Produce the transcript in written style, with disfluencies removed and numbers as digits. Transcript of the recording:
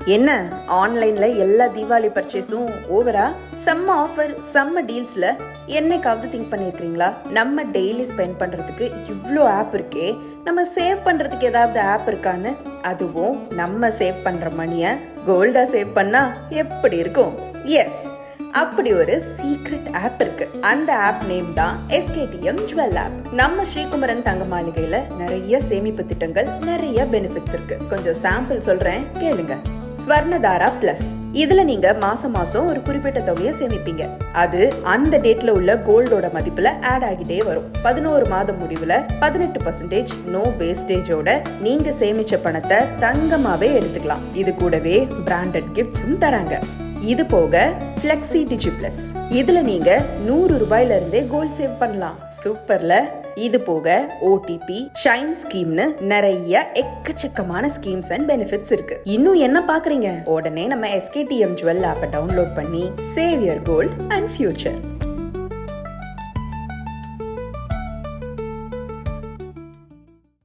என்ன ஆன்லைன்ல எல்லா தீபாவளி பர்ச்சேஸும் ஓவரா? செம்ம ஆஃபர், செம்ம டீல்ஸ்ல என்னைக்காவது திங்க் பண்ணிருக்கீங்களா? நம்ம டெய்லி ஸ்பெண்ட் பண்றதுக்கு இவ்வளோ ஆப் இருக்கே, நம்ம சேவ் பண்றதுக்கு ஏதாவது ஆப் இருக்கான்னு? அதுவும் நம்ம சேவ் பண்ற மணியை கோல்டா சேவ் பண்ணா எப்படி இருக்கும்? எஸ், அப்படி ஒரு சீக்ரெட் ஆப் இருக்கு. அந்த ஆப் நேம் தான் SKTM ஜுவல் ஆப். நம்ம ஸ்ரீகுமரன் தங்க மாளிகையில நிறைய சேமிப்பு திட்டங்கள், நிறைய பெனிஃபிட்ஸ் இருக்கு. கொஞ்சம் சாம்பிள் சொல்றேன், கேளுங்க. ஸ்வர்ணதாரா பிளஸ், இதுல நீங்க மாசம் மாசம் ஒரு குறிப்பிட்ட தொகையை சேமிப்பீங்க. அது அந்த டேட்ல உள்ள கோல்டோட மதிப்புல ஆட் ஆகிட்டே வரும். 11 மாதம் முடிவுல 18% நோ வேஸ்டேஜோட நீங்க சேமிச்ச பணத்தை தங்கமாவே எடுத்துக்கலாம். இது கூடவே பிராண்டட் கிஃப்ட்ஸும் தராங்க. இது போக ஃபிளெக்ஸி டிஜி பிளஸ், இதுல நீங்க 100 ரூபாயில இருந்தே கோல்ட் சேவ் பண்ணலாம். சூப்பர்ல. இது போக OTP ஷைன் ஸ்கீம்னு நிறைய எக்கச்சக்கமான ஸ்கீம்ஸ் அண்ட் பெனிஃபிட்ஸ் இருக்கு. இன்னும் என்ன பாக்குறீங்க? உடனே நம்ம SKTM ஜுவல் ஆப்பை டவுன்லோட் பண்ணி save your gold and future.